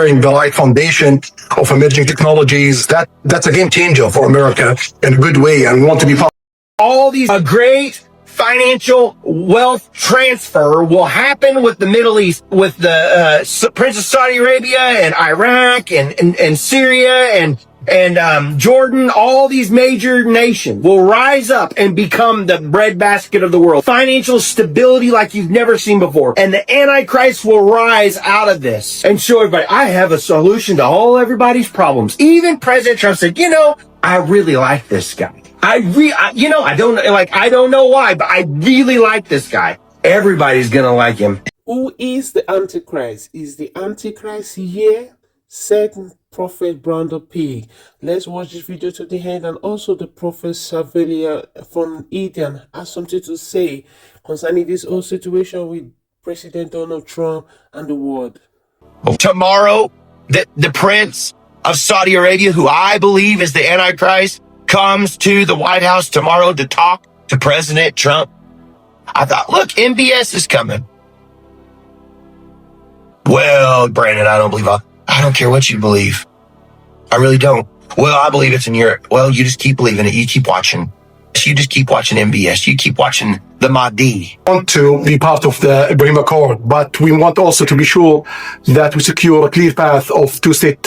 preparing the right foundation of emerging technologies. That's a game changer for America in a good way, and we want to be part. All these great financial wealth transfer will happen with the Middle East, with the Prince of Saudi Arabia and Iraq and Syria and Jordan. All these major nations will rise up and become the breadbasket of the world. Financial stability like you've never seen before. And the Antichrist will rise out of this and show everybody, I have a solution to all everybody's problems. Even President Trump said, I really like this guy. I don't know why, but I really like this guy. Everybody's gonna like him. Who is the Antichrist? Is the Antichrist here? Said Prophet Brandon P. Let's watch this video to the end, and also the Prophet Savelia from Eden has something to say concerning this whole situation with President Donald Trump and the world. Tomorrow, the Prince of Saudi Arabia, who I believe is the Antichrist, comes to the White House tomorrow to talk to President Trump. I thought, look, MBS is coming. Well, Brandon, I don't care what you believe. I really don't. Well, I believe it's in Europe. Well, you just keep believing it. You keep watching. You just keep watching MBS. You keep watching the Mahdi. We want to be part of the Ibrahim Accord, but we want also to be sure that we secure a clear path of two-state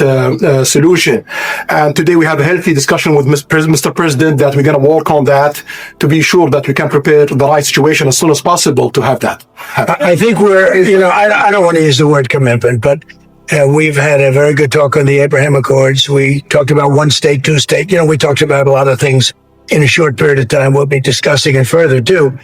solution. And today we have a healthy discussion with Mr. President that we're going to work on that to be sure that we can prepare the right situation as soon as possible to have that. I think I don't want to use the word commitment, but we've had a very good talk on the Abraham Accords. We talked about one state, two state. We talked about a lot of things in a short period of time. We'll be discussing it further too.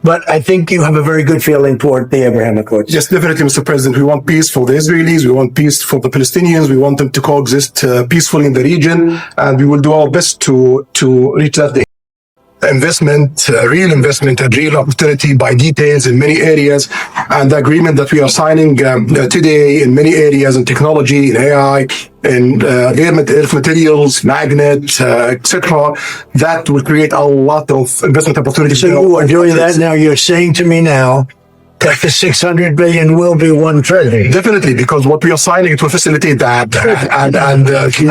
But I think you have a very good feeling toward the Abraham Accords. Yes, definitely, Mr. President. We want peace for the Israelis. We want peace for the Palestinians. We want them to coexist peacefully in the region. And we will do our best to reach that day. Investment, real investment and real opportunity by details in many areas. And the agreement that we are signing today in many areas in technology, in AI, in earth materials, magnet, etc., that will create a lot of investment opportunities. So you are doing that now. You're saying to me now that the 600 billion will be $1 trillion. Definitely, because what we are signing, it will facilitate that. I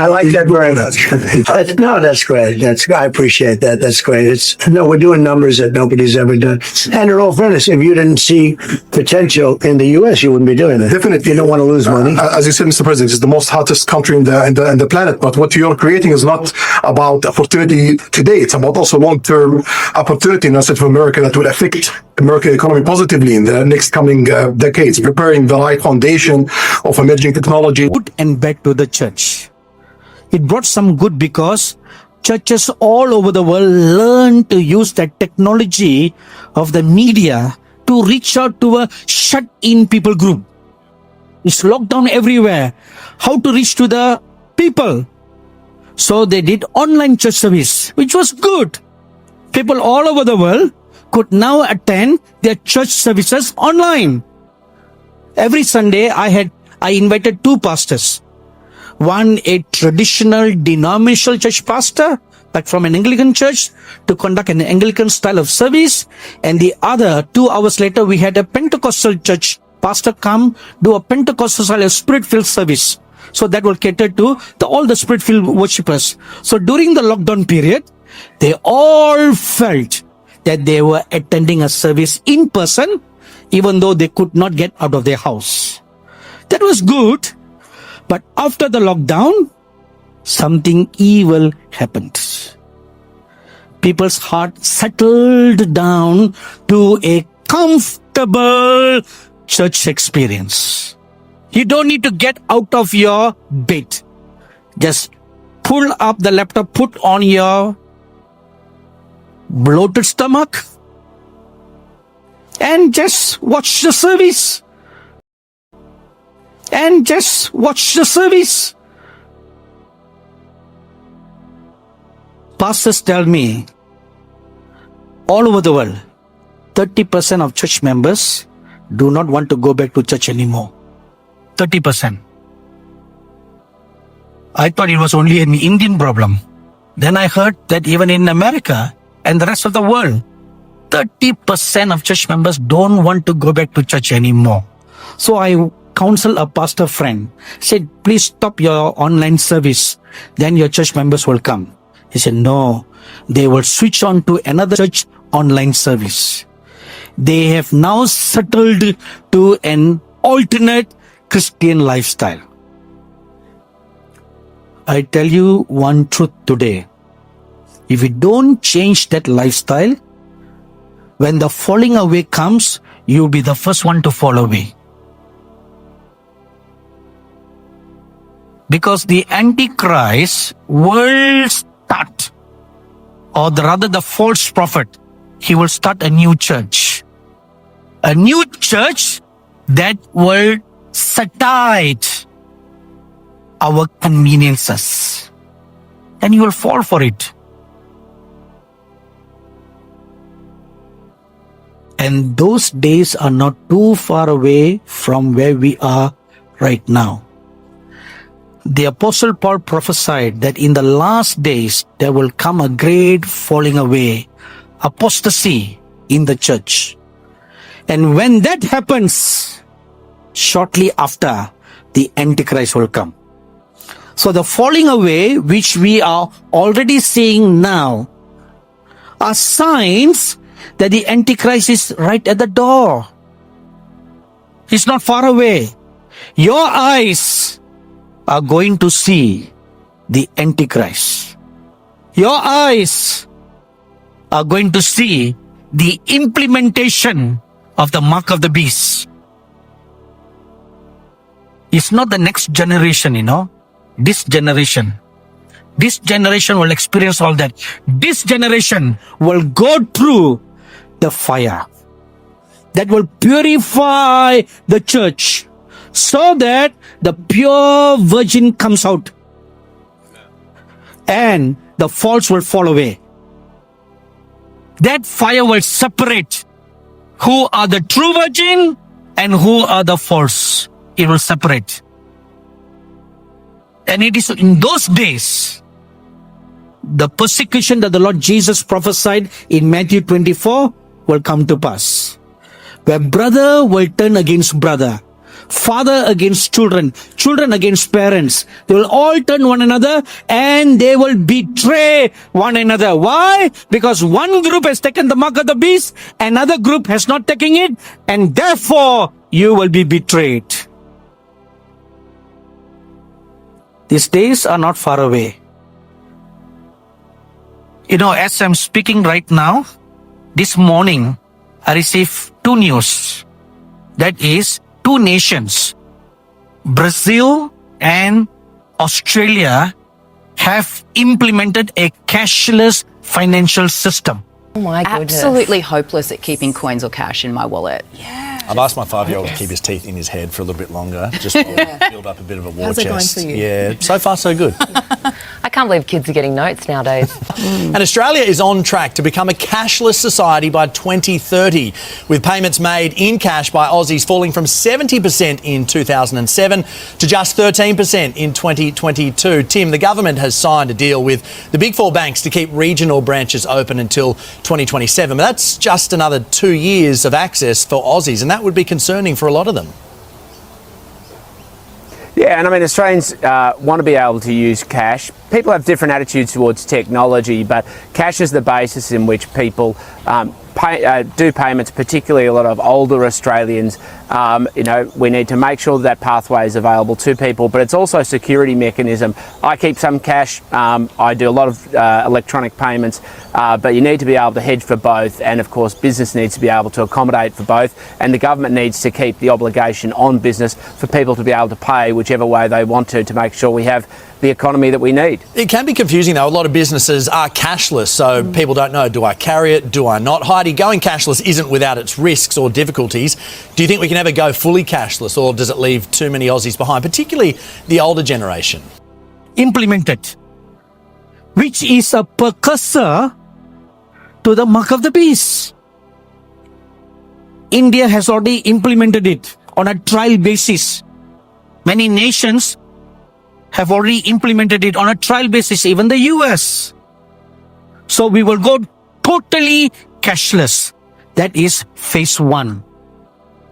like that very much. No, that's great. I appreciate that. That's great. We're doing numbers that nobody's ever done. And in all fairness, if you didn't see potential in the U.S., you wouldn't be doing it. Definitely. You don't want to lose money. As you said, Mr. President, it's the most hottest country in the planet. But what you're creating is not about opportunity today. It's about also long-term opportunity in the state of America that will affect American economy positively in the next coming decades, preparing the right foundation of emerging technology. Good and bad to the church. It brought some good because churches all over the world learned to use that technology of the media to reach out to a shut-in people group. It's locked down everywhere. How to reach to the people? So they did online church service, which was good. People all over the world could now attend their church services online. Every Sunday, I invited two pastors. One, a traditional denominational church pastor, like from an Anglican church, to conduct an Anglican style of service. And the other, 2 hours later, we had a Pentecostal church pastor come do a Pentecostal style of spirit-filled service. So that will cater to all the spirit-filled worshippers. So during the lockdown period, they all felt that they were attending a service in person, even though they could not get out of their house. That was good. But after the lockdown, something evil happened. People's heart settled down to a comfortable church experience. You don't need to get out of your bed. Just pull up the laptop, put on your bloated stomach, and just watch the service. Pastors tell me, all over the world, 30% of church members do not want to go back to church anymore. 30%. I thought it was only an Indian problem. Then I heard that even in America and the rest of the world, 30% of church members don't want to go back to church anymore. So I counsel a pastor friend. Said, please stop your online service. Then your church members will come. He said, no, they will switch on to another church online service. They have now settled to an alternate Christian lifestyle. I tell you one truth today. If you don't change that lifestyle, when the falling away comes, you'll be the first one to fall away. Because the Antichrist will start, or rather the false prophet, he will start a new church. A new church that will set aside our conveniences. And you will fall for it. And those days are not too far away from where we are right now. The Apostle Paul prophesied that in the last days there will come a great falling away, apostasy in the church. And when that happens, shortly after, the Antichrist will come. So the falling away, which we are already seeing now, are signs that the Antichrist is right at the door. He's not far away. Your eyes are going to see the Antichrist. Your eyes are going to see the implementation of the mark of the beast. It's not the next generation, This generation. This generation will experience all that. This generation will go through the fire that will purify the church so that the pure virgin comes out and the false will fall away. That fire will separate who are the true virgin and who are the false. It will separate. And it is in those days, the persecution that the Lord Jesus prophesied in Matthew 24 will come to pass. Where brother will turn against brother, father against children, children against parents. They will all turn one another and they will betray one another. Why? Because one group has taken the mark of the beast, another group has not taken it, and therefore you will be betrayed. These days are not far away. As I'm speaking right now, this morning, I received two news. That is, two nations, Brazil and Australia, have implemented a cashless financial system. Oh my goodness. Absolutely hopeless at keeping coins or cash in my wallet. Yeah. I've asked my 5-year-old to keep his teeth in his head for a little bit longer, just to build up a bit of a war How's chest. it going for you? Yeah, so far so good. I can't believe kids are getting notes nowadays. And Australia is on track to become a cashless society by 2030, with payments made in cash by Aussies falling from 70% in 2007 to just 13% in 2022. Tim, the government has signed a deal with the big four banks to keep regional branches open until 2027. But that's just another 2 years of access for Aussies, and that would be concerning for a lot of them. Yeah, and I mean, Australians want to be able to use cash. People have different attitudes towards technology, but cash is the basis in which people do payments, particularly a lot of older Australians. We need to make sure that pathway is available to people, but it's also a security mechanism. I keep some cash. I do a lot of electronic payments, but you need to be able to hedge for both, and of course business needs to be able to accommodate for both, and the government needs to keep the obligation on business for people to be able to pay whichever way they want to make sure we have the economy that we need. It can be confusing though. A lot of businesses are cashless, so people don't know, do I carry it, do I not? Heidi, going cashless isn't without its risks or difficulties. Do you think we can ever go fully cashless, or does it leave too many Aussies behind, particularly the older generation? Implemented, which is a precursor to the mark of the beast. India has already implemented it on a trial basis. Many nations have already implemented it on a trial basis, even the US. So we will go totally cashless. That is phase one.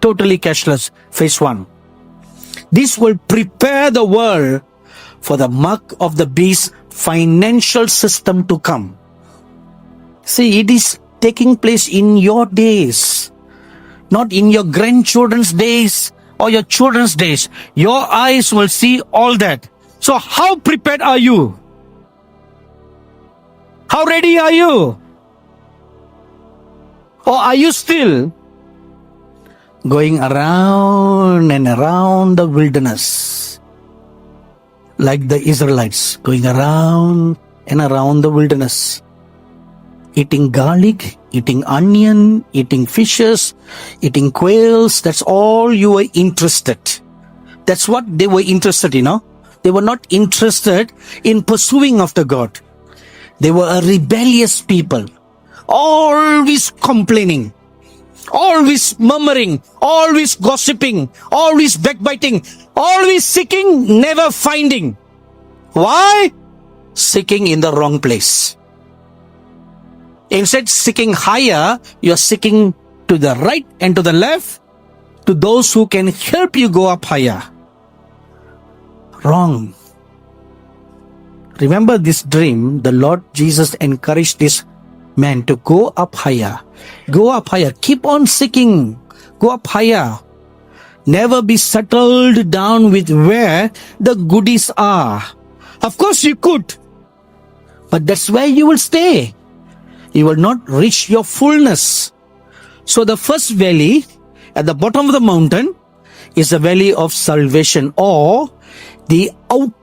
Totally cashless, phase one. This will prepare the world for the mark of the beast financial system to come. See, it is taking place in your days, not in your grandchildren's days or your children's days. Your eyes will see all that. So how prepared are you? How ready are you? Or are you still going around and around the wilderness, like the Israelites, going around and around the wilderness, eating garlic, eating onion, eating fishes, eating quails? That's all you were interested. That's what they were interested in, They were not interested in pursuing after God. They were a rebellious people, always complaining, always murmuring, always gossiping, always backbiting, always seeking, never finding. Why? Seeking in the wrong place. Instead, seeking higher, you're seeking to the right and to the left, to those who can help you go up higher. Wrong. Remember this dream, the Lord Jesus encouraged this man to go up higher. Go up higher. Keep on seeking. Go up higher. Never be settled down with where the goodies are. Of course you could, but that's where you will stay. You will not reach your fullness. So the first valley at the bottom of the mountain is the valley of salvation, or the out